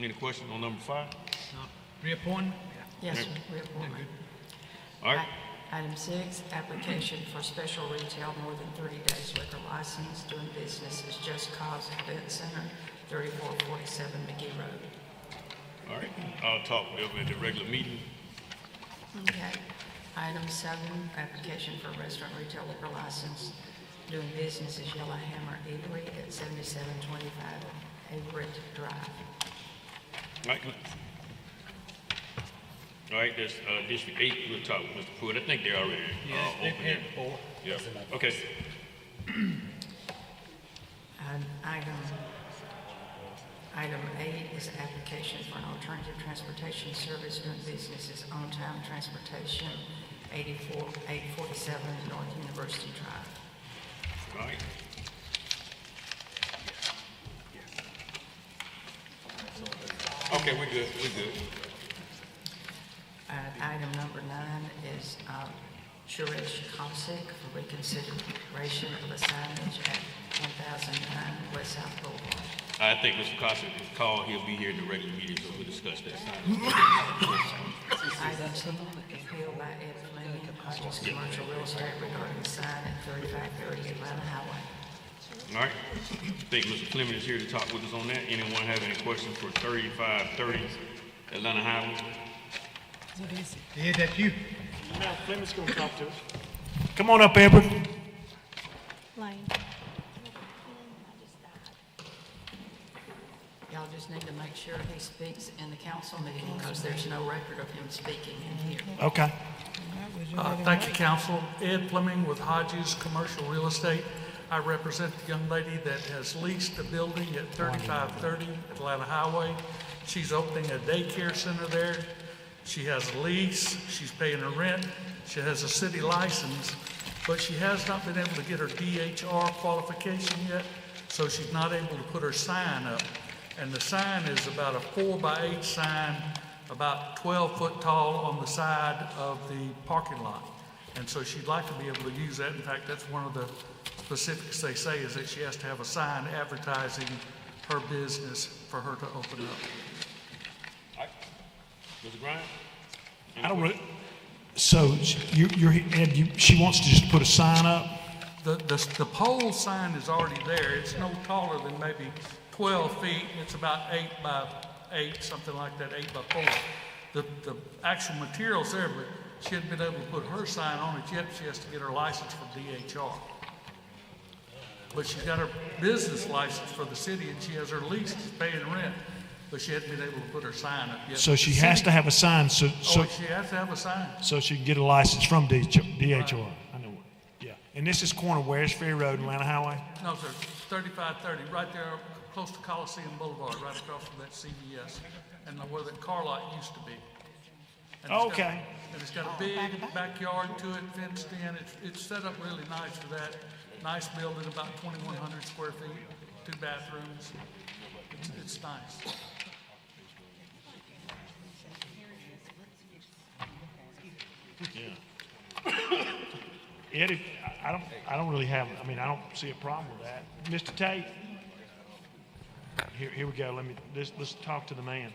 Any questions on number 5? No. Reappointment? Yes, sir, reappointment. All right. Item 6, application for special retail more than 30 days liquor license doing business as Just Cause Event Center, 3447 McGee Road. All right. I'll talk over at the regular meeting. Okay. Item 7, application for restaurant retail liquor license doing business as Yellow Hammer Eatery at 7725 Everett Drive. All right. All right, that's District 8. We'll talk with Mr. Pruitt. I think they're already They've open. had 4. Yeah. Okay. And item 8 is application for an alternative transportation service doing business as On Time Transportation, 847 North University Drive. All right. Okay, we're good. We're good. Item number 9 is Suresh Kaushik for reconsideration of a signage at 1009 West South Boulevard. I think Mr. Costa is called. He'll be here in the regular meeting, so we'll discuss that. Item 10, appeal by Ed Fleming, Hodges Commercial Real Estate regarding the sign at 3530 Atlanta Highway. All right. I think Mr. Fleming is here to talk with us on that. Anyone have any questions for 3530 Atlanta Highway? Yeah, that's you. Now, Fleming's going to talk to us. Come on up, Edward. Lane. Y'all just need to make sure he speaks in the council meeting because there's no record of him speaking in here. Okay. Thank you, Council. Ed Fleming with Hodges Commercial Real Estate. I represent the young lady that has leased a building at 3530 Atlanta Highway. She's opening a daycare center there. She has a lease, she's paying her rent, she has a city license, but she has not been able to get her DHR qualification yet, so she's not able to put her sign up. And the sign is about a 4x8 sign, about 12 foot tall on the side of the parking lot. And so she'd like to be able to use that. In fact, that's one of the specifics they say is that she has to have a sign advertising her business for her to open up. All right. Mr. Bryant? I don't really. So she wants to just put a sign up. The pole sign is already there. It's no taller than maybe 12 feet. It's about 8 by 8, something like that, 8 by 4. The actual material's there, but she hasn't been able to put her sign on it yet. She has to get her license from DHR. But she's got her business license for the city, and she has her lease, she's paying rent, but she hasn't been able to put her sign up yet. So she has to have a sign. So she has to have a sign. so she can get a license from DHR. Right. I know. Yeah. And this is corner Wares Ferry Road and Atlanta Highway. No, sir. 3530, right there, close to Coliseum Boulevard, right across from that CVS, and where the car lot used to be. And Okay. It's got a big backyard to it, fenced in. It's set up really nice for that. Nice building, about 2,100 square feet, 2 bathrooms. It's nice. Eddie, I don't really have. I mean, I don't see a problem with that. Mr. Tate. Here we go. Let's talk to the man.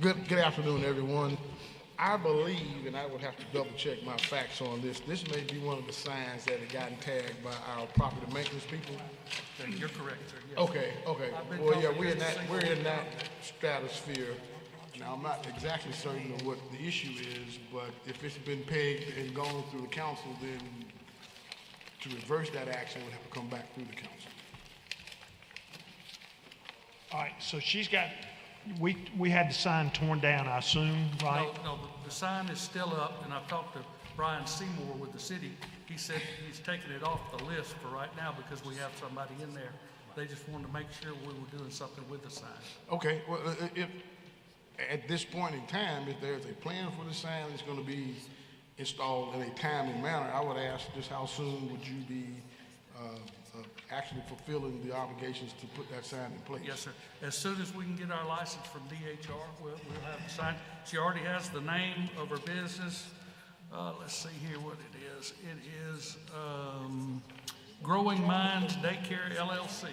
Good afternoon, everyone. I believe, and I would have to double check my facts on this, this may be one of the signs that had gotten tagged by our property maintenance people. You're correct, sir. Yes. Okay. Well, yeah, we're in that stratosphere. Now, I'm not exactly certain of what the issue is, but if it's been pegged and gone through the council, then to reverse that action, we'll have to come back through the council. All right. So she's got. We had the sign torn down, I assume, right? No, the sign is still up, and I've talked to Brian Seymour with the city. He said he's taking it off the list for right now because we have somebody in there. They just wanted to make sure we were doing something with the sign. Okay, well, if at this point in time, if there's a plan for the sign that's going to be installed in a timely manner, I would ask just how soon would you be actually fulfilling the obligations to put that sign in place. Yes, sir. As soon as we can get our license from DHR, we'll have the sign. She already has the name of her business. Let's see here what it is. It is Growing Minds Daycare LLC.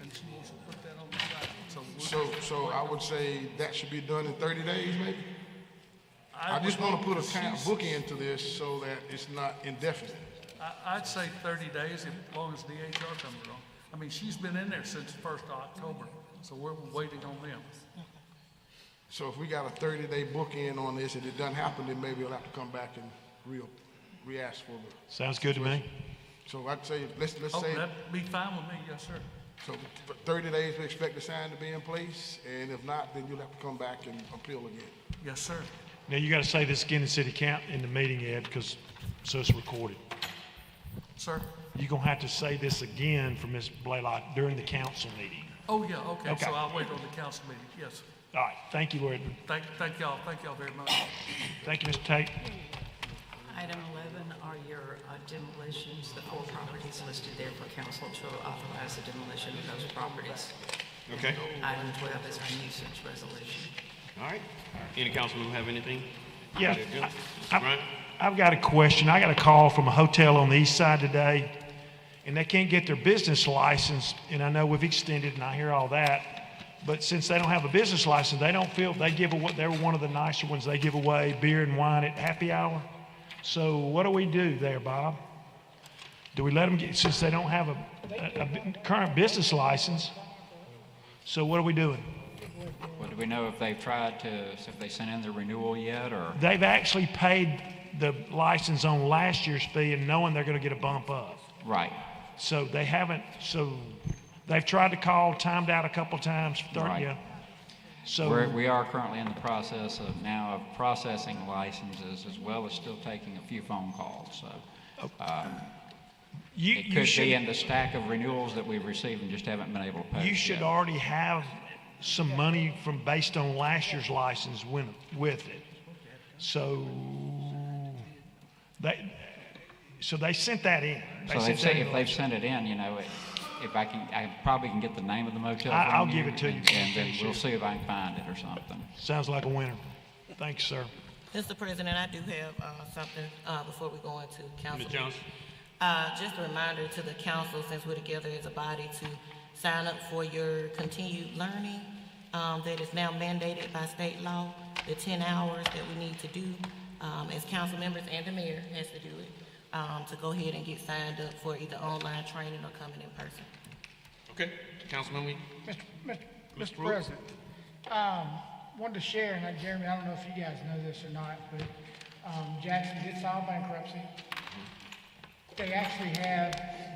And she wants to put that on the site. So I would say that should be done in 30 days, maybe? I just want to put a time bookend to this so that it's not indefinite. I'd say 30 days, as long as DHR comes along. I mean, she's been in there since the 1st of October, so we're waiting on them. So if we got a 30-day bookend on this and it doesn't happen, then maybe we'll have to come back and re-ask for the. Sounds good to me. So I'd say, let's Oh, say, that'd be fine with me, yes, sir. so for 30 days, we expect the sign to be in place, and if not, then you'll have to come back and appeal again. Yes, sir. Now, you got to say this again in city count in the meeting, Ed, because, so it's recorded. Sir? You're going to have to say this again for Ms. Blaylock during the council meeting. Oh, yeah, okay, Okay. so I'll wait on the council meeting, yes. All right, thank you, Lord. Thank y'all very much. Thank you, Mr. Tate. Item 11 are your demolitions, the 4 properties listed there for council to authorize the demolition of those properties. Okay, Item 12 is our nuisance resolution. all right. Any councilman have anything? Yeah, Mr. I- Bryant? I've got a question. I got a call from a hotel on the east side today, and they can't get their business license, and I know we've extended, and I hear all that, but since they don't have a business license, they don't feel, they give away, they're one of the nicer ones, they give away beer and wine at happy hour. So what do we do there, Bob? Do we let them get, since they don't have a current business license, so what are we doing? Well, do we know if they've tried to, if they sent in their renewal yet, or? They've actually paid the license on last year's fee and knowing they're going to get a bump up. Right. So they haven't, so they've tried to call, timed out a couple times, Right. yeah. So, We are currently in the process of now of processing licenses as well as still taking a few phone calls, so. you, It you could be should, in the stack of renewals that we've received and just haven't been able to post you should yet. already have some money from, based on with it. So they sent that in. So sent they've that said in if they've sent it in, you know, if I probably can get the name of the motel I'll from give it to you. And then we'll see if I can find it or something. Sounds like a winner. Thanks, sir. Mr. President, I do have something before we go into council. Ms. Johnson? Just a reminder to the council, since we're together as a body, to sign up for your continued learning that is now mandated by state law, the 10 hours that we need to do as council members, and the mayor has to do it, to go ahead and get signed up for either online training or coming in person. Okay, Councilman Wee? Mr. President, wanted to share, and Jeremy, I don't know if you guys know this or not, but Jackson did file bankruptcy. They actually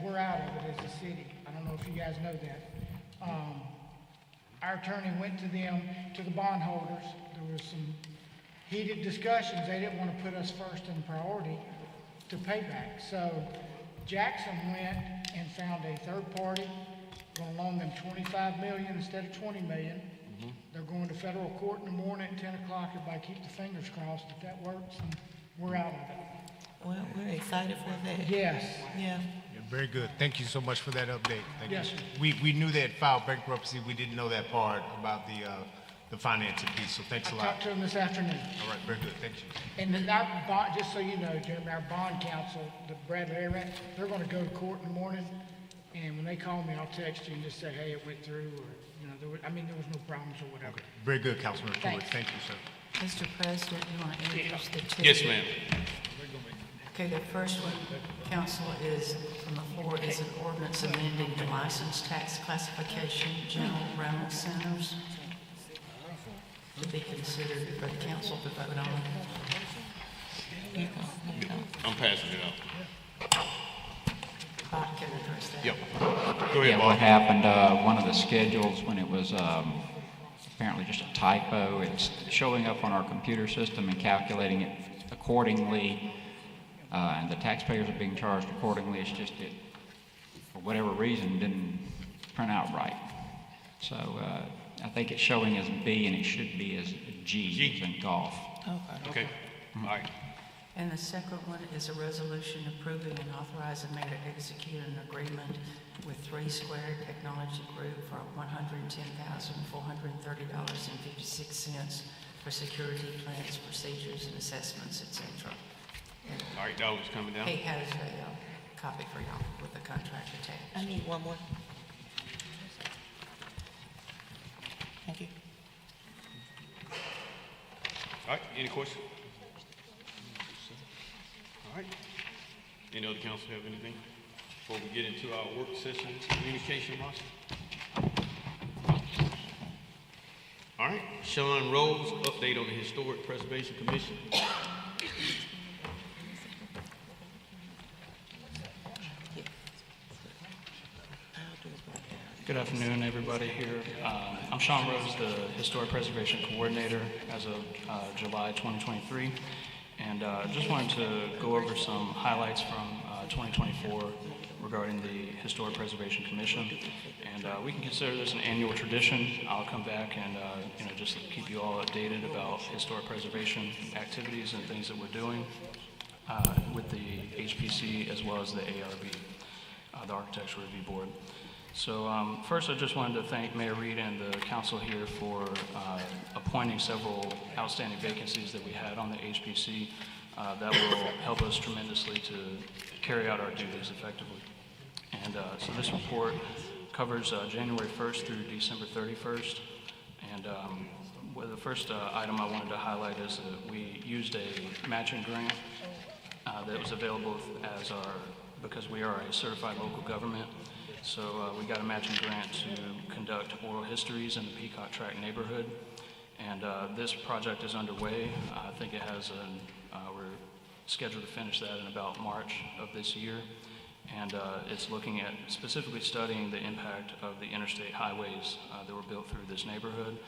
we're out of it as a city. I don't know if you guys know that. Our attorney went to them, to the bondholders. There was some heated discussions. They didn't want to put us first in priority to payback. So Jackson went and found a third party, going to loan them $25 million instead of $20 million. They're going to federal court in the morning at 10 o'clock. Everybody keep the fingers crossed that that works, and we're out of it. Well, we're excited for that. Yes. Yeah. Yeah, very good. Thank you so much for that update. Thank Yes, you. sir. We knew they had filed bankruptcy. We didn't know that part about the financing piece, so thanks I a lot. talked to them this afternoon. All right, very good. Thank you. And then our bond, just so you know, Jeremy, our bond counsel, the Bradley Airman, they're gonna go to court in the morning, and when they call me, I'll text you and just say, hey, it went through, or, there was no problems or whatever. Very good, Councilman Stewart. Thanks. Thank you, sir. Mr. President, you want to introduce the two? Yes, ma'am. Okay, the first one, council, is from the floor, is an ordinance amending the license tax classification general rental centers to be considered for the council to vote on. I'm passing it out. Bob can address that. Yep. Go ahead, Yeah, what Bob. happened, one of the schedules, when it was apparently just a typo, it's showing up on our computer system and calculating it accordingly, and the taxpayers are being charged accordingly. It's just it, for whatever reason, didn't print out right. So I think it's showing as B, and it should be as G, as in golf. Okay, all right. And the second one is a resolution approving and authorizing mayor to execute an agreement with 3 Square Technology Group for $110,430.56 for security plans, procedures, and assessments, etc. And All right, dollars coming down. he has a copy for y'all with the contract attached. I need one more. Thank you. All right, any questions? All right. Any other council have anything? Before we get into our work session, communication, Marche? All right, Sean Rose, update on the Historic Preservation Commission. Good afternoon, everybody here. I'm Sean Rose, the Historic Preservation Coordinator as of July 2023. And just wanted to go over some highlights from 2024 regarding the Historic Preservation Commission. And we can consider this an annual tradition. I'll come back and just keep you all updated about historic preservation activities and things that we're doing with the HPC as well as the ARB, the Architectural Review Board. So first, I just wanted to thank Mayor Reed and the council here for appointing several outstanding vacancies that we had on the HPC. That will help us tremendously to carry out our duties effectively. And so this report covers January 1st through December 31st. And the first item I wanted to highlight is that we used a matching grant that was available because we are a certified local government. So we got a matching grant to conduct oral histories in the Peacock Tract neighborhood. And this project is underway. I think it has we're scheduled to finish that in about March of this year. And it's looking at specifically studying the impact of the interstate highways that were built through this neighborhood.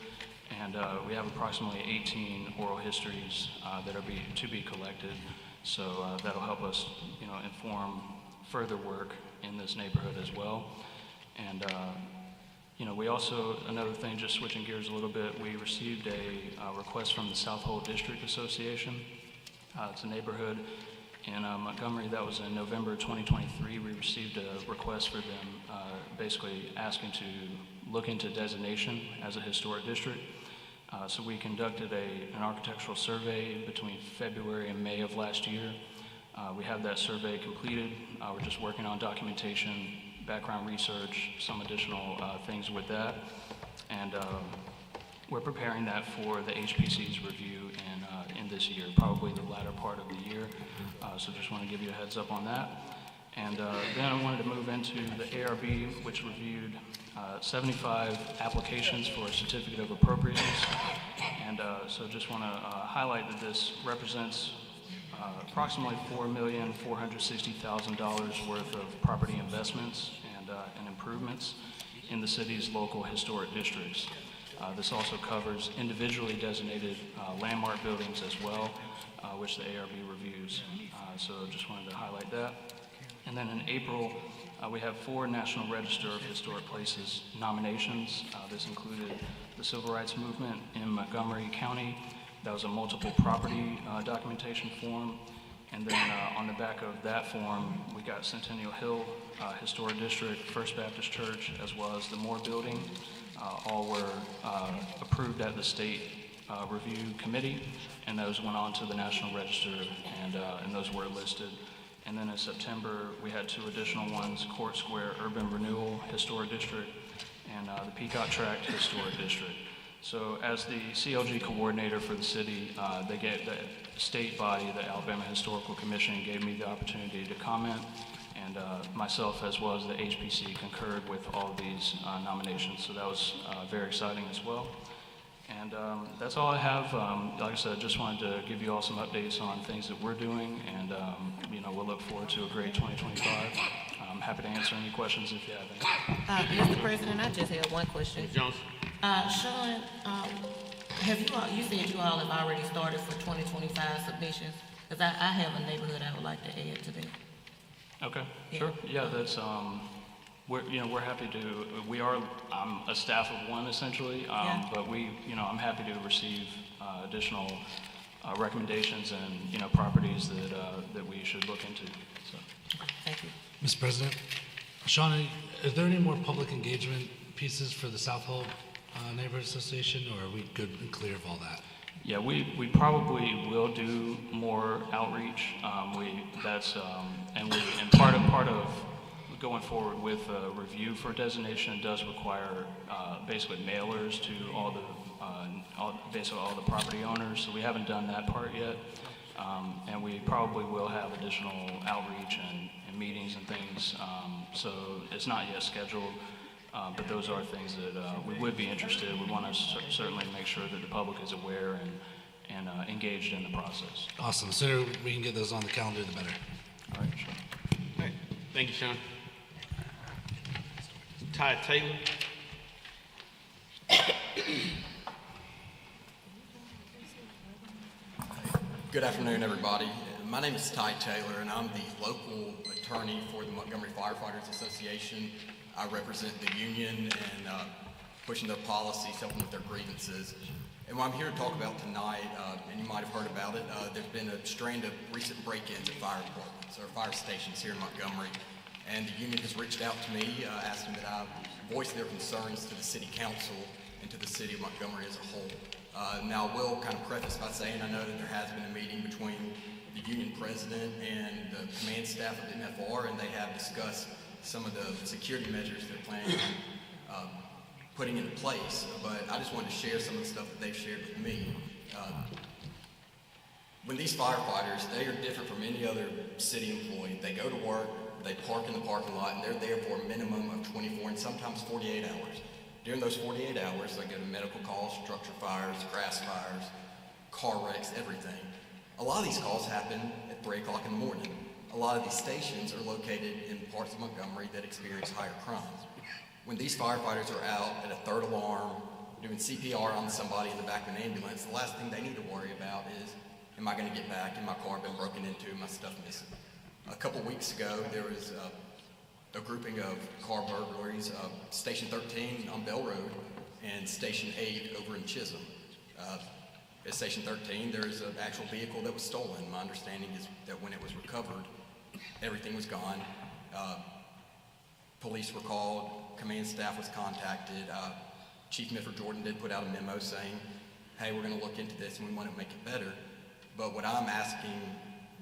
And we have approximately 18 oral histories that are to be collected. So that'll help us, inform further work in this neighborhood as well. And we also, another thing, just switching gears a little bit, we received a request from the South Hole District Association. It's a neighborhood in Montgomery. That was in November 2023. We received a request for them basically asking to look into designation as a historic district. So we conducted an architectural survey between February and May of last year. We have that survey completed. We're just working on documentation, background research, some additional things with that. And we're preparing that for the HPC's review in this year, probably the latter part of the year. So just want to give you a heads up on that. And then I wanted to move into the ARB, which reviewed 75 applications for a certificate of appropriateness. And so just want to highlight that this represents approximately $4,460,000 worth of property investments and improvements in the city's local historic districts. This also covers individually designated landmark buildings as well, which the ARB reviews. So just wanted to highlight that. And then in April, we have 4 National Register of Historic Places nominations. This included the Civil Rights Movement in Montgomery County. That was a multiple property documentation form. And then on the back of that form, we got Centennial Hill Historic District, First Baptist Church, as well as the Moore Building. All were approved at the State Review Committee, and those went on to the National Register, and those were listed. And then in September, we had 2 additional ones, Court Square Urban Renewal Historic District and the Peacock Tract Historic District. So as the CLG coordinator for the city, the state body, the Alabama Historical Commission, gave me the opportunity to comment, and myself as well as the HPC concurred with all of these nominations. So that was very exciting as well. And that's all I have. Like I said, just wanted to give you all some updates on things that we're doing, and we'll look forward to a great 2025. I'm happy to answer any questions if you have any. Mr. President, I just have one question. Johnson. Sean, you said you all have already started for 2025 submissions? Because I have a neighborhood I would like to add to that. Okay, sure. Yeah, that's we're happy to. I'm a staff of one essentially, but I'm happy to receive additional recommendations and, properties that we should look into, so. Thank you. Mr. President, Shauna, is there any more public engagement pieces for the South Hall Neighborhood Association, or are we good and clear of all that? Yeah, we probably will do more outreach. And part of going forward with a review for designation does require basically mailers to basically all the property owners. So we haven't done that part yet, and we probably will have additional outreach and meetings and things. So it's not yet scheduled. But those are things that we would be interested. We want to certainly make sure that the public is aware and engaged in the process. Awesome. The sooner we can get those on the calendar, the better. All right, sure. All right. Thank you, Sean. Ty Taylor. Good afternoon, everybody. My name is Ty Taylor, and I'm the local attorney for the Montgomery Firefighters Association. I represent the union and pushing their policies, helping with their grievances. And what I'm here to talk about tonight, and you might have heard about it, there's been a strand of recent break-ins at fire departments or fire stations here in Montgomery. And the union has reached out to me, asking that I voice their concerns to the city council and to the city of Montgomery as a whole. Now, I will kind of preface by saying I know that there has been a meeting between the union president and the command staff of MFR, and they have discussed some of the security measures they're planning on putting into place. But I just wanted to share some of the stuff that they've shared with me. When these firefighters, they are different from any other city employee. They go to work, they park in the parking lot, and they're there for a minimum of 24 and sometimes 48 hours. During those 48 hours, they go to medical calls, structure fires, grass fires, car wrecks, everything. A lot of these calls happen at 3 o'clock in the morning. A lot of these stations are located in parts of Montgomery that experience higher crimes. When these firefighters are out at a third alarm, doing CPR on somebody in the back of an ambulance, the last thing they need to worry about is, am I going to get back? Am my car been broken into? My stuff missing? A couple weeks ago, there was a grouping of car burglaries, Station 13 on Bell Road and Station 8 over in Chisholm. At Station 13, there's an actual vehicle that was stolen. My understanding is that when it was recovered, everything was gone. Police were called, command staff was contacted. Chief Mifford Jordan did put out a memo saying, hey, we're going to look into this and we want to make it better. But what I'm asking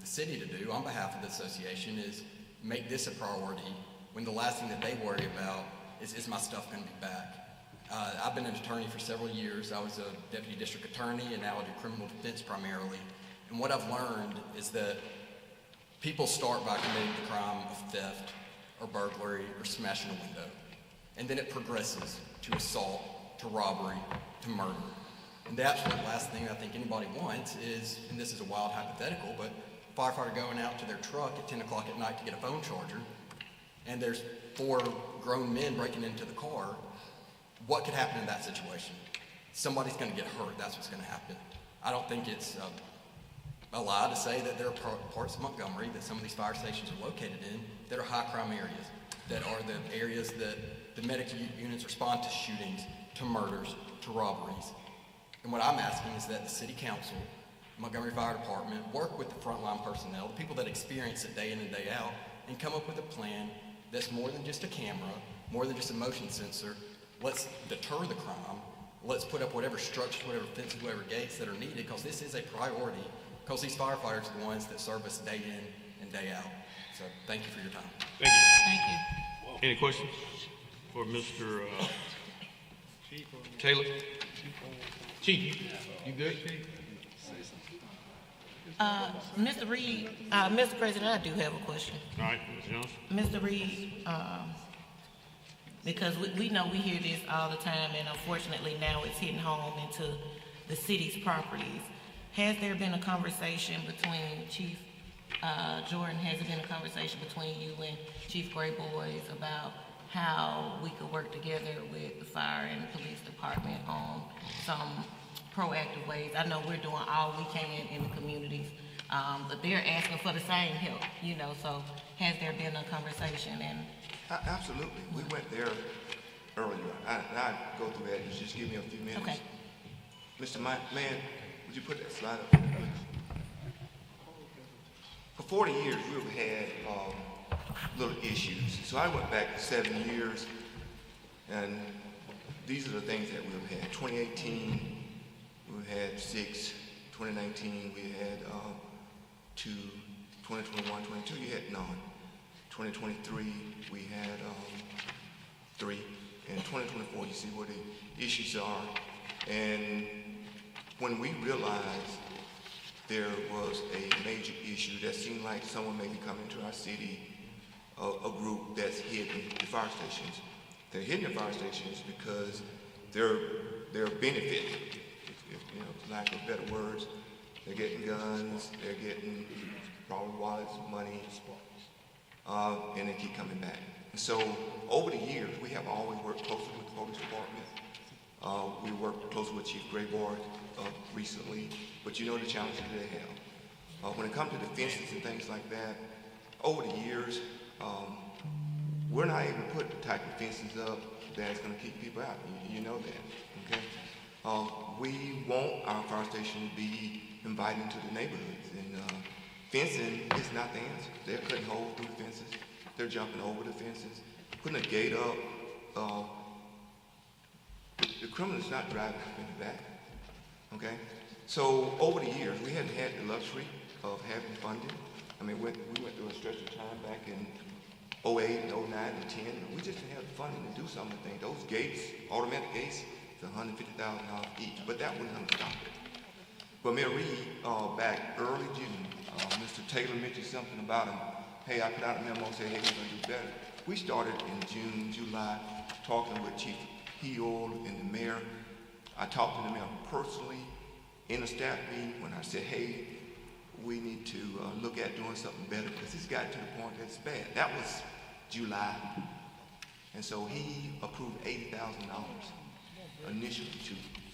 the city to do on behalf of the association is make this a priority when the last thing that they worry about is my stuff going to be back. I've been an attorney for several years. I was a deputy district attorney, and now I do criminal defense primarily. And what I've learned is that people start by committing the crime of theft or burglary or smashing a window. And then it progresses to assault, to robbery, to murder. And the absolute last thing I think anybody wants is, and this is a wild hypothetical, but a firefighter going out to their truck at 10 o'clock at night to get a phone charger, and there's 4 grown men breaking into the car. What could happen in that situation? Somebody's going to get hurt. That's what's going to happen. I don't think it's a lie to say that there are parts of Montgomery that some of these fire stations are located in that are high crime areas, that are the areas that the medical units respond to shootings, to murders, to robberies. And what I'm asking is that the city council, Montgomery Fire Department, work with the frontline personnel, the people that experience it day in and day out, and come up with a plan that's more than just a camera, more than just a motion sensor. Let's deter the crime. Let's put up whatever structures, whatever fences, whatever gates that are needed, because this is a priority, because these firefighters are the ones that serve us day in and day out. So thank you for your time. Thank you. Thank you. Any questions for Mr. Taylor? Chief, you good? Mr. Reed, Mr. President, I do have a question. All right, Ms. Jones. Mr. Reed, because we know we hear this all the time, and unfortunately now it's hitting home into the city's properties. Has there been a conversation between Chief Jordan, has there been a conversation between you and Chief Gray Boys about how we could work together with the fire and police department on some proactive ways? I know we're doing all we can in the communities, but they're asking for the same help, so has there been a conversation? And absolutely. We went there earlier. I'd go through that. Just give me a few minutes. Okay. Mr. Man, Would you put that slide up there, please? For 40 years, we've had little issues. So I went back 7 years, and these are the things that we've had. 2018, we've had 6. 2019, we had 2. 2021, 22, you had none. 2023, we had 3. And 2024, you see where the issues are. And when we realized there was a major issue that seemed like someone may be coming to our city, a group that's hidden the fire stations. They're hidden the fire stations because they're benefiting, if you know, for lack of better words. They're getting guns, they're getting probably wallets, money, and they keep coming back. And so over the years, we have always worked closely with the police department. We worked closely with Chief Graybar recently, but you know the challenges they have. When it comes to the fences and things like that, over the years, we're not able to put the type of fences up that's going to keep people out. You know that, okay? We want our fire station to be inviting to the neighborhoods, and fencing is not the answer. They're cutting holes through the fences. They're jumping over the fences, putting a gate up. The criminal's not driving up in the back, okay? So over the years, we hadn't had the luxury of having funding. I mean, we went through a stretch of time back in 08 and 09 and 10. And we just didn't have the funding to do some of the things. Those gates, automatic gates, it's $150,000 each, but that wasn't going to stop it. But Mayor Reed, back early June, Mr. Taylor mentioned something about him. Hey, I put out a memo saying, hey, we're going to do better. We started in June, July, talking with Chief Hill and the mayor. I talked to the mayor personally in a staff meeting when I said, hey, we need to look at doing something better because it's gotten to the point that's bad. That was July. And so he approved $80,000 initially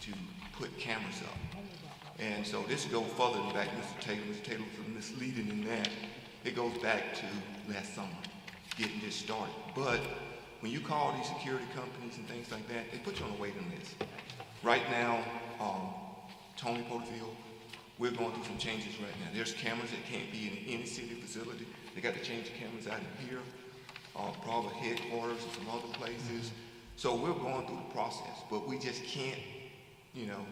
to put cameras up. And so this goes further than back, Mr. Taylor. Mr. Taylor was misleading in that. It goes back to last summer, getting this started. But when you call these security companies and things like that, they put you on a waiting list. Right now, Tony Porterfield, we're going through some changes right now. There's cameras that can't be in any city facility. They got to change the cameras out in here, probably headquarters and some other places. So we're going through the process, but we just can't, you know,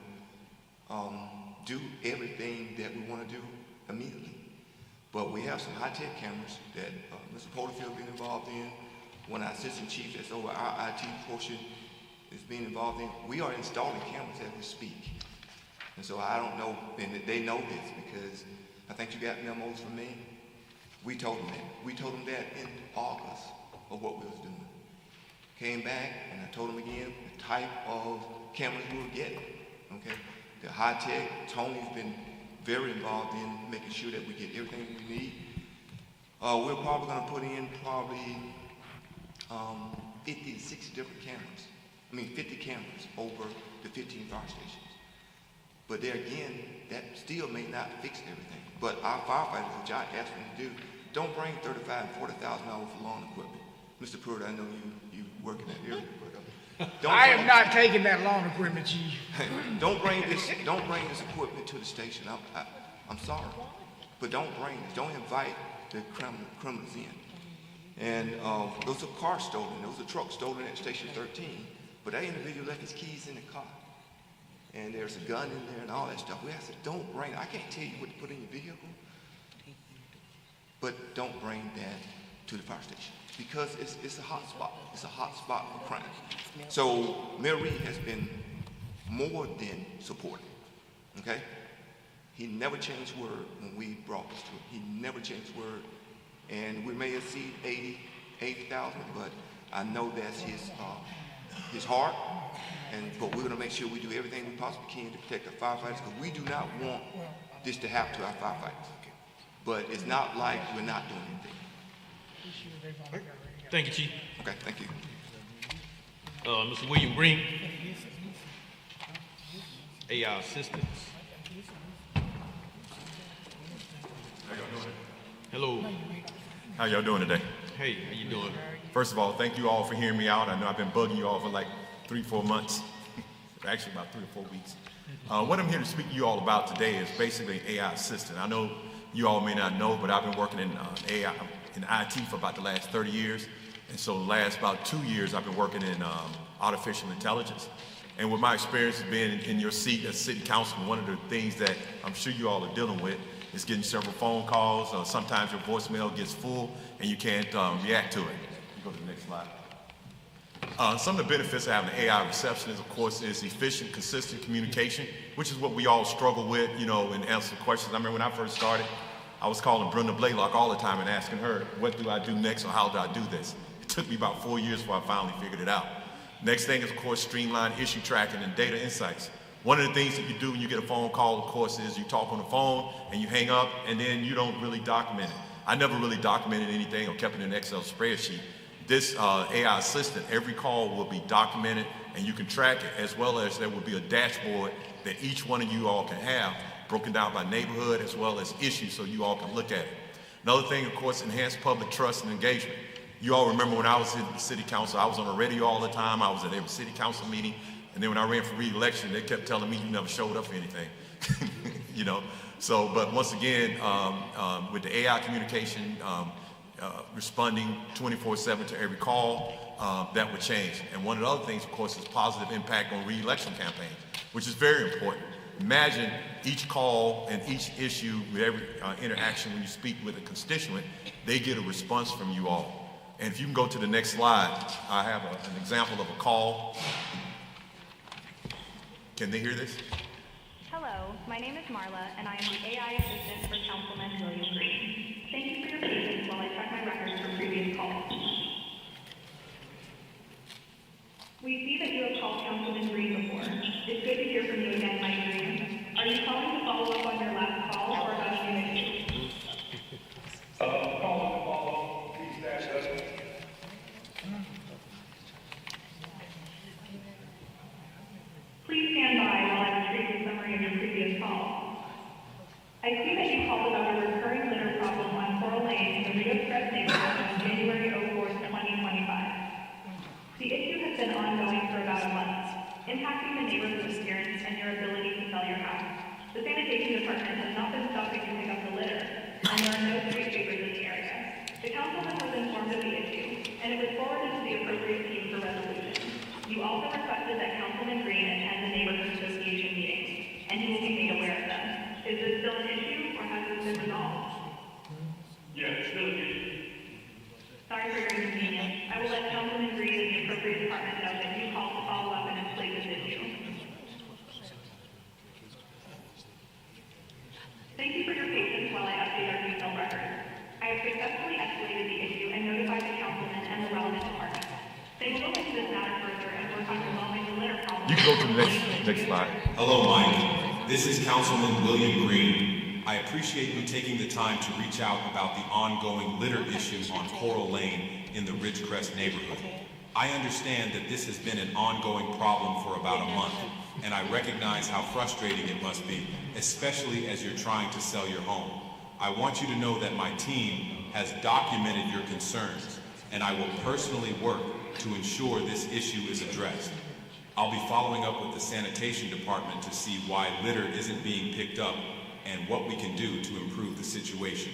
do everything that we want to do immediately. But we have some high-tech cameras that Mr. Porterfield been involved in. One of our assistant chiefs that's over our IT portion is being involved in. We are installing cameras as we speak. And so I don't know, and they know this because I think you got memos from me. We told them that. We told them that in August of what we was doing. Came back and I told them again the type of cameras we were getting, okay? The high tech, Tony's been very involved in making sure that we get everything we need. We're probably gonna put in 50 to 60 different cameras. 50 cameras over the 15 fire stations. But there again, that still may not fix everything. But our firefighters, which I asked them to do, don't bring $35,000 and $40,000 for lawn equipment. Mr. Pruitt, I know you work in that area, but I am not taking that lawn equipment, Chief. don't bring this equipment to the station. I'm sorry, but don't bring this. Don't invite the criminals in. And those are cars stolen. Those are trucks stolen at Station 13. But that individual left his keys in the car. And there's a gun in there and all that stuff. I said, don't bring it. I can't tell you what to put in your vehicle, but don't bring that to the fire station because it's a hot spot. It's a hot spot for crime. So Mayor Reed has been more than supportive, okay? He never changed word when we brought this to him. He never changed word. And we may exceed 80,000, but I know that's his heart. But we're going to make sure we do everything we possibly can to protect our firefighters because we do not want this to happen to our firefighters. But it's not like we're not doing anything. Thank you, Chief. Okay, thank you. Mr. William Green, AI Assistance. How y'all doing? Hello. How y'all doing today? Hey, how you doing? First of all, thank you all for hearing me out. I know I've been bugging you all for like 3-4 months. actually about 3 or 4 weeks. What I'm here to speak to you all about today is basically an AI assistant. I know you all may not know, but I've been working in AI, in IT for about the last 30 years. And so the last about 2 years, I've been working in artificial intelligence. And with my experience of being in your seat as city councilman, one of the things that I'm sure you all are dealing with is getting several phone calls. Sometimes your voicemail gets full and you can't react to it. You go to the next slide. Some of the benefits of having an AI receptionist, of course, is efficient, consistent communication, which is what we all struggle with, you know, in answering questions. I remember when I first started, I was calling Brenda Blaylock all the time and asking her, what do I do next or how do I do this? It took me about 4 years before I finally figured it out. Next thing is, of course, streamlined issue tracking and data insights. One of the things that you do when you get a phone call, of course, is you talk on the phone and you hang up and then you don't really document it. I never really documented anything or kept it in an Excel spreadsheet. This AI assistant, every call will be documented and you can track it, as well as there will be a dashboard that each one of you all can have, broken down by neighborhood as well as issues, so you all can look at it. Another thing, of course, enhanced public trust and engagement. You all remember when I was in the city council, I was on the radio all the time, I was at every city council meeting, and then when I ran for re-election, they kept telling me you never showed up for anything, you know? So, but once again, with the AI communication, responding 24/7 to every call, that would change. And one of the other things, of course, is positive impact on re-election campaigns, which is very important. Imagine each call and each issue, with every interaction when you speak with a constituent, they get a response from you all. And if you can go to the next slide, I have an example of a call. Can they hear this? Hello, my name is Marla, and I am the AI assistant for Councilman William Green. Thank you for your patience while I check my records for previous calls. We see that you have called Councilman Green before. It's good to hear from you again, Mike Green. Are you calling to follow up on your last call or about a new issue? Calling to follow up, please dash us. Please stand by while I retrieve the summary of your previous call. I see that you called about a recurring litter problem on Coral Lane in the Rio Express neighborhood on January 4th, 2025. The issue has been ongoing for about a month, impacting the neighborhood's appearance and your ability to sell your house. The sanitation department has not been stopping to pick up the litter, and there are no street sweepers in the area. The councilman was informed of the issue, and it was forwarded to the appropriate team for resolution. You also requested that Councilman Green attend the neighborhood association meetings, and he will be made aware of them. Is this still an issue, or has this been resolved? Yeah, it's still an issue. Sorry for your inconvenience. I will let Councilman Green and the appropriate department know that you called to follow up and explain this issue. Thank you for your patience while I update our detailed records. I have successfully escalated the issue and notified the councilman and the relevant department. They will look into this matter further and work on resolving the litter problem. You can go to the next slide. Hello, Mike. This is Councilman William Green. I appreciate you taking the time to reach out about the ongoing litter issues on Coral Lane in the Ridgecrest neighborhood. I understand that this has been an ongoing problem for about a month, and I recognize how frustrating it must be, especially as you're trying to sell your home. I want you to know that my team has documented your concerns, and I will personally work to ensure this issue is addressed. I'll be following up with the sanitation department to see why litter isn't being picked up and what we can do to improve the situation.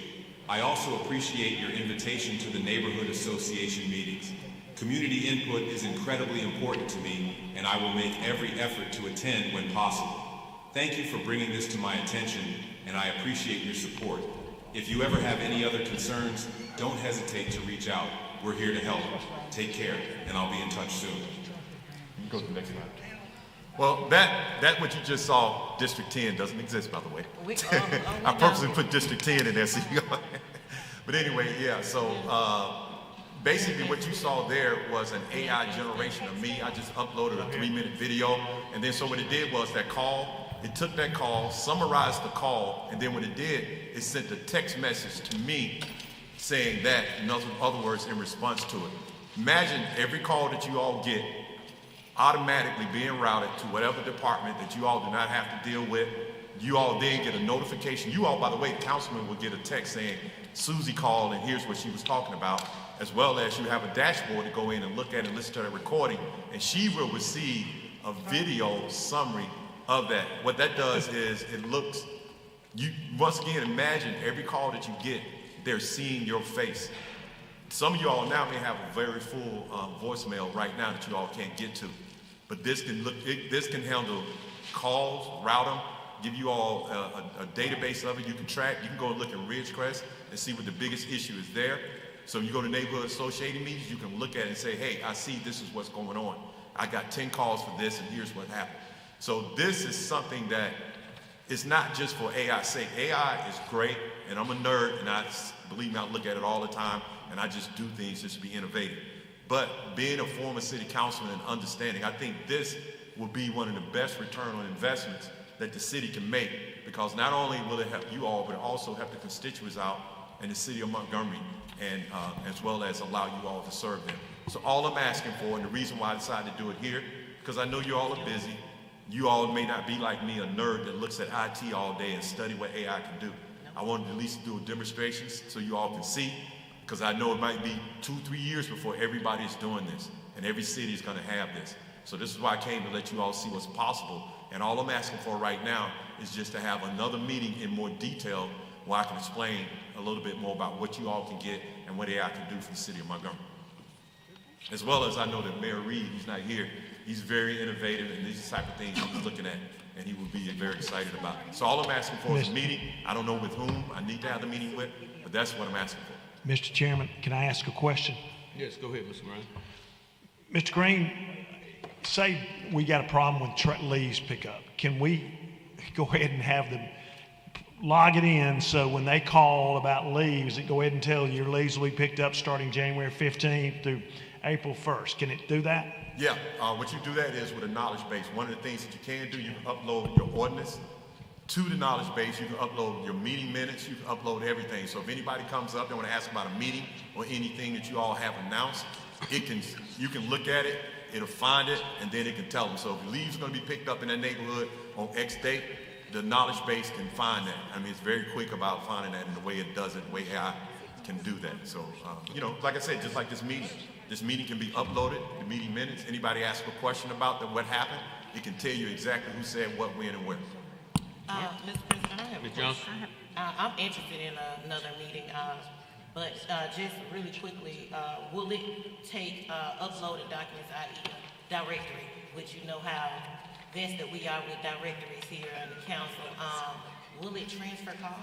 I also appreciate your invitation to the neighborhood association meetings. Community input is incredibly important to me, and I will make every effort to attend when possible. Thank you for bringing this to my attention, and I appreciate your support. If you ever have any other concerns, don't hesitate to reach out. We're here to help. Take care, and I'll be in touch soon. Go to the next slide. Well, that what you just saw, District 10, doesn't exist, by the way. I purposely put District 10 in there, so you go. But anyway, yeah, so basically what you saw there was an AI generation of me. I just uploaded a 3-minute video, and then so what it did was that call, it took that call, summarized the call, and then what it did, it sent a text message to me saying that, in other words, in response to it. Imagine every call that you all get automatically being routed to whatever department that you all do not have to deal with. You all then get a notification. You all, by the way, the councilman will get a text saying, Susie called and here's what she was talking about, as well as you have a dashboard to go in and look at and listen to the recording, and she will receive a video summary of that. What that does is you once again imagine every call that you get, they're seeing your face. Some of you all now may have a very full voicemail right now that you all can't get to, but this can handle calls, route them, give you all a database of it. You can track. You can go and look at Ridgecrest and see what the biggest issue is there. So you go to neighborhood associated meetings, you can look at it and say, hey, I see this is what's going on. I got 10 calls for this, and here's what happened. So this is something that is not just for AI's sake. AI is great, and I'm a nerd, and believe me, I look at it all the time, and I just do things just to be innovative. But being a former city councilman and understanding, I think this will be one of the best return on investments that the city can make, because not only will it help you all, but it also help the constituents out in the city of Montgomery, and as well as allow you all to serve them. So all I'm asking for, and the reason why I decided to do it here, because I know you all are busy. You all may not be like me, a nerd that looks at IT all day and study what AI can do. I wanted to at least do a demonstration so you all can see, because I know it might be 2-3 years before everybody is doing this, and every city is going to have this. So this is why I came to let you all see what's possible. And all I'm asking for right now is just to have another meeting in more detail where I can explain a little bit more about what you all can get and what AI can do for the city of Montgomery. As well as I know that Mayor Reed, he's not here, he's very innovative, and these are the type of things he's looking at, and he would be very excited about. So all I'm asking for is a meeting. I don't know with whom I need to have the meeting with, but that's what I'm asking for. Mr. Chairman, can I ask a question? Yes, go ahead, Mr. Green. Mr. Green, say we got a problem with leaves pickup. Can we go ahead and have them log it in so when they call about leaves, it go ahead and tell you your leaves will be picked up starting January 15th through April 1st? Can it do that? Yeah, what you do that is with a knowledge base. One of the things that you can do, you can upload your ordinance to the knowledge base. You can upload your meeting minutes. You can upload everything. So if anybody comes up and want to ask about a meeting or anything that you all have announced, you can look at it, it'll find it, and then it can tell them. So if leaves are going to be picked up in that neighborhood on X date, the knowledge base can find that. I mean, it's very quick about finding that, and the way it does it, the way AI can do that. So, like I said, just like this meeting can be uploaded, the meeting minutes. Anybody ask a question about what happened, it can tell you exactly who said what, when, and where. Mr. President, I have a Ms. Johnson? question. I'm interested in another meeting, but just really quickly, will it take uploaded documents, i.e. directory, which you know how vested we are with directories here in the council? Will it transfer calls?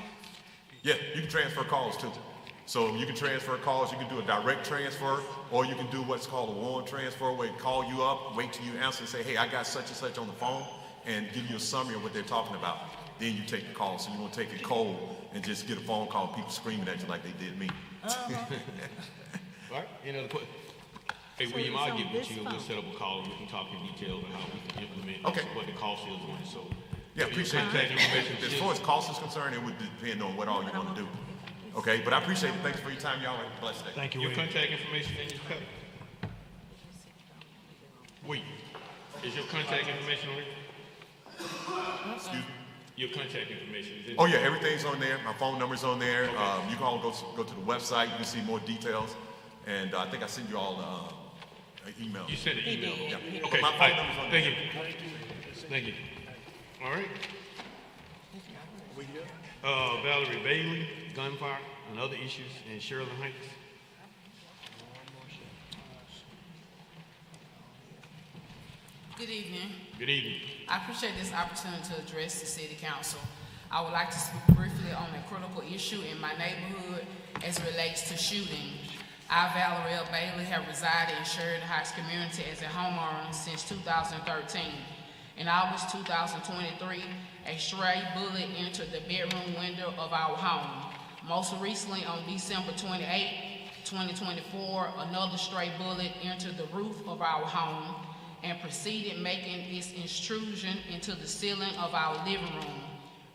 Yeah, you can transfer calls too. So you can transfer calls, you can do a direct transfer, or you can do what's called a warm transfer, where they call you up, wait till you answer and say, hey, I got such and such on the phone, and give you a summary of what they're talking about. Then you take the call. So you won't take it cold and just get a phone call, people screaming at you like they did me. All right, any other questions? Hey, William, I'll get with you, we'll set up a call, and we can talk in detail on how we can implement this, what the cost is on it, so. Yeah, appreciate that. As far as cost is concerned, it would depend on what all you want to do. Okay, but I appreciate it. Thanks for your time, y'all. Have a blessed day. Thank you, Your William. contact information in your cup. Wait, is your contact information on it? Excuse me? Your contact information is in Oh yeah, everything's on there. My phone number's on there. Okay. You can all go to the website. You can see more details. And I think I sent you all an email. You sent an email? Yeah. Okay, My phone number's on thank there. you. Thank you. All right. Valerie Bailey, gunfire and other issues in Sheridan Heights. Good evening. Good evening. I appreciate this opportunity to address the City Council. I would like to speak briefly on a critical issue in my neighborhood as it relates to shooting. I, Valerie Bailey, have resided in Sheridan Heights community as a homeowner since 2013. In August 2023, a stray bullet entered the bedroom window of our home. Most recently, on December 28, 2024, another stray bullet entered the roof of our home and proceeded making its intrusion into the ceiling of our living room,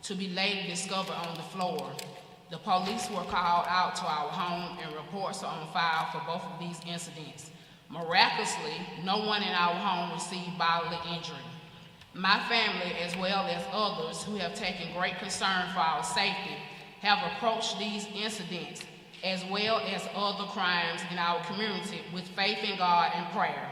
to be later discovered on the floor. The police were called out to our home and reports are on file for both of these incidents. Miraculously, no one in our home received bodily injury. My family, as well as others who have taken great concern for our safety, have approached these incidents as well as other crimes in our community with faith in God and prayer.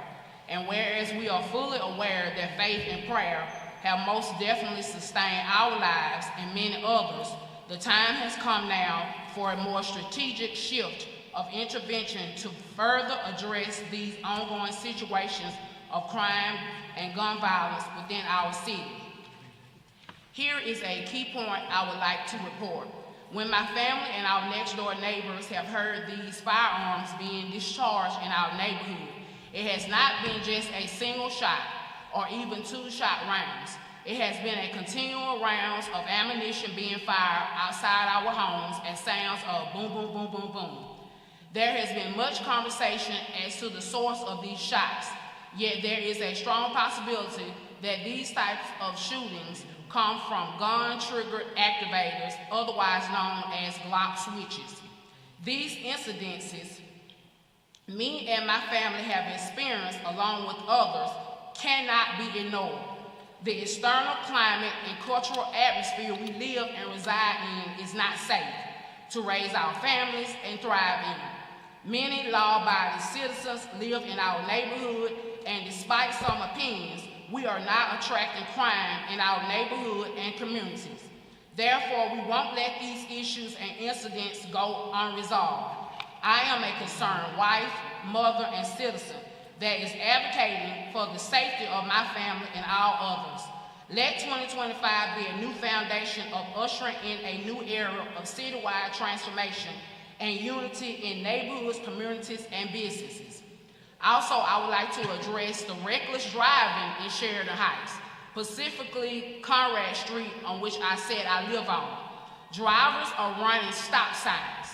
And whereas we are fully aware that faith and prayer have most definitely sustained our lives and many others, the time has come now for a more strategic shift of intervention to further address these ongoing situations of crime and gun violence within our city. Here is a key point I would like to report. When my family and our next door neighbors have heard these firearms being discharged in our neighborhood, it has not been just a single shot or even 2-shot rounds. It has been a continual rounds of ammunition being fired outside our homes and sounds of boom, boom, boom, boom, boom. There has been much conversation as to the source of these shots, yet there is a strong possibility that these types of shootings come from gun-triggered activators, otherwise known as Glock switches. These incidences me and my family have experienced, along with others, cannot be ignored. The external climate and cultural atmosphere we live and reside in is not safe to raise our families and thrive in. Many law-abiding citizens live in our neighborhood, and despite some opinions, we are not attracting crime in our neighborhood and communities. Therefore, we won't let these issues and incidents go unresolved. I am a concerned wife, mother, and citizen that is advocating for the safety of my family and all others. Let 2025 be a new foundation of ushering in a new era of citywide transformation and unity in neighborhoods, communities, and businesses. Also, I would like to address the reckless driving in Sheridan Heights, specifically Conrad Street, on which I said I live on. Drivers are running stop signs,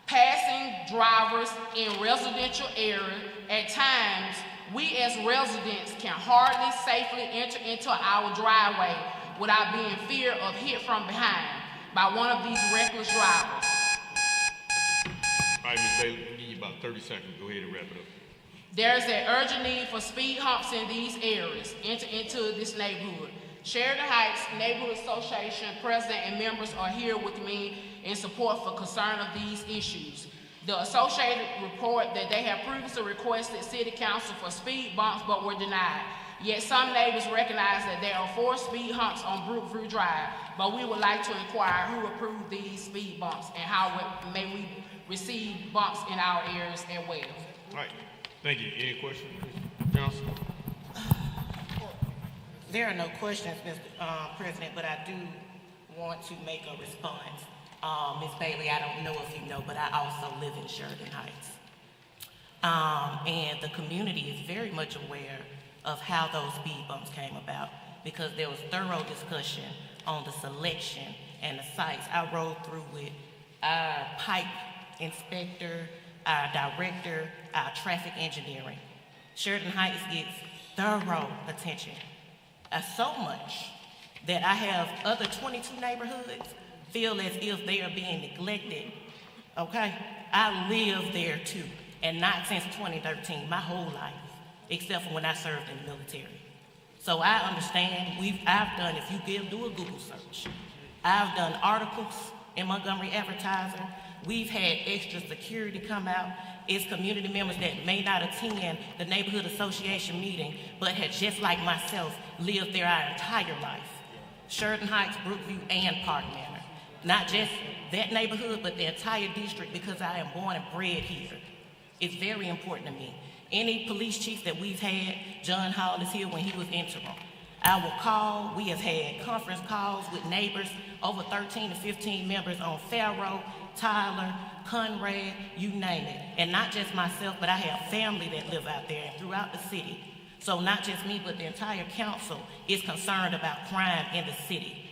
passing drivers in residential areas. At times, we as residents can hardly safely enter into our driveway without being in fear of hit from behind by one of these reckless drivers. All right, Ms. Bailey, we'll give you about 30 seconds. Go ahead and wrap it up. There is an urgent need for speed humps in these areas. Enter into this neighborhood. Sheridan Heights Neighborhood Association president and members are here with me in support for concern of these issues. The associated report that they have previously requested City Council for speed bumps but were denied. Yet some neighbors recognize that there are 4 speed humps on Brookview Drive, but we would like to inquire who approved these speed bumps and how may we receive bumps in our areas as well. All right, thank you. Any questions, Mr. Johnson? There are no questions, Mr. President, but I do want to make a response. Ms. Bailey, I don't know if you know, but I also live in Sheridan Heights. And the community is very much aware of how those speed bumps came about because there was thorough discussion on the selection and the sites. I rode through with our pipe inspector, our director, our traffic engineering. Sheridan Heights gets thorough attention. So much that I have other 22 neighborhoods feel as if they are being neglected, okay? I live there too, and not since 2013, my whole life, except for when I served in the military. So I understand, I've done, if you do a Google search, I've done articles in Montgomery Advertiser. We've had extra security come out. It's community members that may not attend the neighborhood association meeting, but had just like myself lived there our entire life. Sheridan Heights, Brookview, and Park Manor. Not just that neighborhood, but the entire district because I am born and bred here. It's very important to me. Any police chief that we've had, John Hall is here when he was interim. I will call, we have had conference calls with neighbors, over 13 to 15 members on Farrow, Tyler, Conrad, you name it. And not just myself, but I have family that live out there and throughout the city. So not just me, but the entire council is concerned about crime in the city.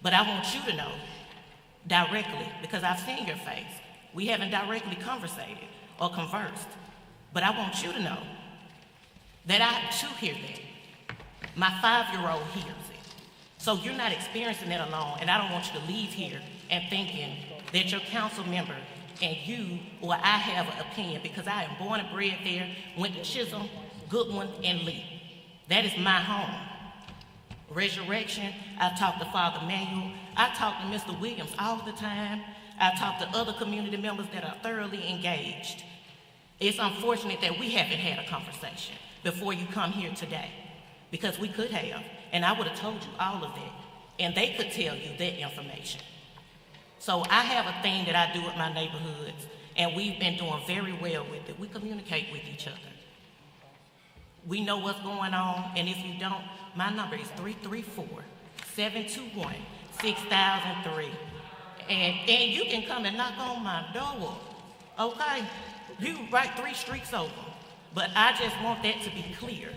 But I want you to know directly, because I've seen your face. We haven't directly conversated or conversed, but I want you to know that I too hear that. My 5-year-old hears it. So you're not experiencing it alone, and I don't want you to leave here and thinking that your council member and you or I have an opinion, because I am born and bred there, went to Chisholm, Goodwin, and Lee. That is my home. Resurrection, I talk to Father Manuel, I talk to Mr. Williams all the time, I talk to other community members that are thoroughly engaged. It's unfortunate that we haven't had a conversation before you come here today, because we could have, and I would have told you all of that, and they could tell you that information. So I have a thing that I do with my neighborhoods, and we've been doing very well with it. We communicate with each other. We know what's going on, and if you don't, my number is 334-721-6003. And you can come and knock on my door, okay? You right 3 streets over. But I just want that to be clear.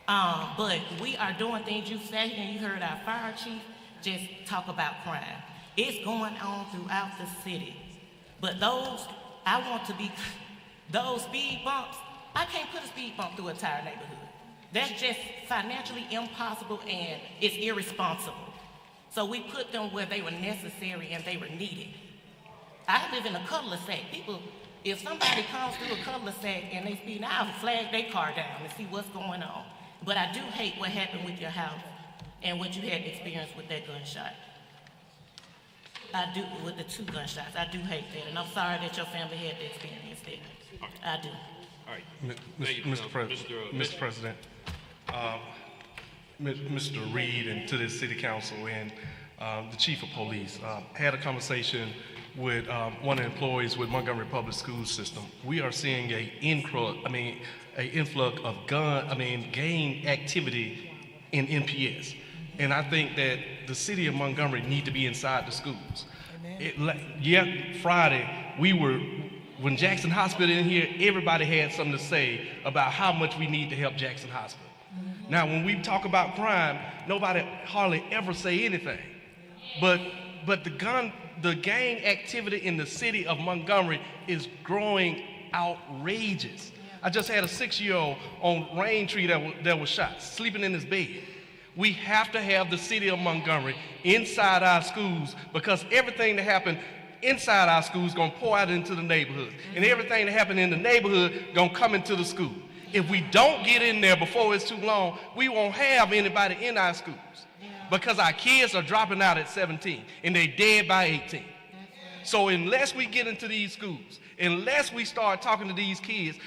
But we are doing things. You sat here and you heard our fire chief just talk about crime. It's going on throughout the city. But those speed bumps, I can't put a speed bump through an entire neighborhood. That's just financially impossible and it's irresponsible. So we put them where they were necessary and they were needed. I live in a cul-de-sac. People, if somebody comes through a cul-de-sac and they speed, I'll flag their car down and see what's going on. But I do hate what happened with your house and what you had experienced with that gunshot. I do, with the 2 gunshots. I do hate that, and I'm sorry that your family had to experience that. I do. All right. Mr. President, Mr. Reed and to the City Council and the Chief of Police had a conversation with one of the employees with Montgomery Public School System. We are seeing an influx of gang activity in NPS. And I think that the city of Montgomery need to be inside the schools. Friday, when Jackson Hospital in here, everybody had something to say about how much we need to help Jackson Hospital. Now, when we talk about crime, nobody hardly ever say anything. But the gang activity in the city of Montgomery is growing outrageous. I just had a 6-year-old on Raintree that was shot, sleeping in his bed. We have to have the city of Montgomery inside our schools, because everything that happened inside our schools is going to pour out into the neighborhood. And everything that happened in the neighborhood is going to come into the school. If we don't get in there before it's too long, we won't have anybody in our schools. Because our kids are dropping out at 17 and they're dead by 18. So unless we get into these schools, unless we start talking to these kids,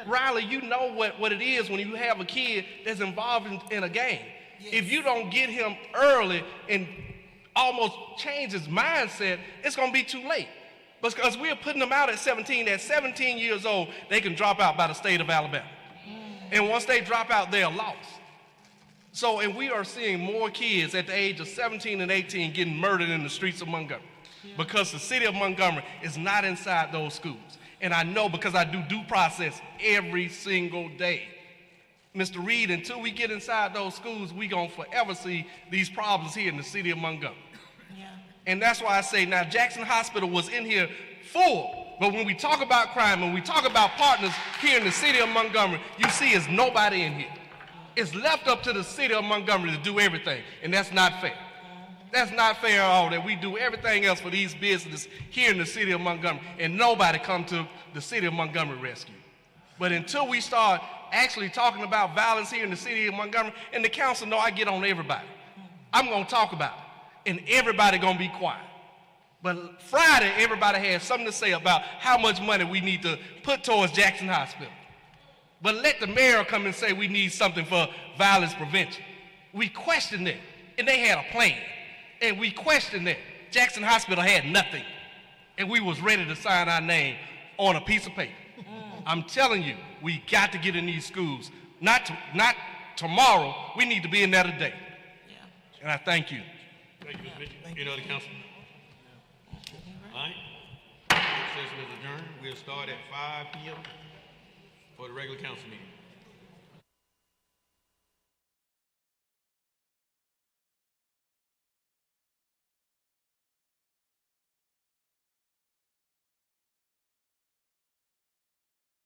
Riley, you know what it is when you have a kid that's involved in a gang. Yes. If you don't get him early and almost change his mindset, it's going to be too late. Because we're putting them out at 17. At 17 years old, they can drop out by the state of Alabama. And once they drop out, they're lost. So, and we are seeing more kids at the age of 17 and 18 getting murdered in the streets of Montgomery. Because the city of Montgomery is not inside those schools. And I know because I do due process every single day. Mr. Reed, until we get inside those schools, we're going to forever see these problems here in the city of Montgomery. Yeah. And that's why I say now Jackson Hospital was in here full. But when we talk about crime, when we talk about partners here in the city of Montgomery, you see there's nobody in here. It's left up to the city of Montgomery to do everything, and that's not fair. That's not fair at all, that we do everything else for these businesses here in the city of Montgomery, and nobody come to the city of Montgomery rescue. But until we start actually talking about violence here in the city of Montgomery, and the council know I get on everybody. I'm going to talk about it, and everybody going to be quiet. But Friday, everybody had something to say about how much money we need to put towards Jackson Hospital. But let the mayor come and say we need something for violence prevention. We questioned it, and they had a plan. And we questioned it. Jackson Hospital had nothing. And we was ready to sign our name on a piece of paper. I'm telling you, we got to get in these schools. Not tomorrow. We need to be in there today. Yeah. And I thank you. Thank you, Ms. Mitchell. Any other council? All right. Session is adjourned. We'll start at 5 p.m. for the regular council meeting.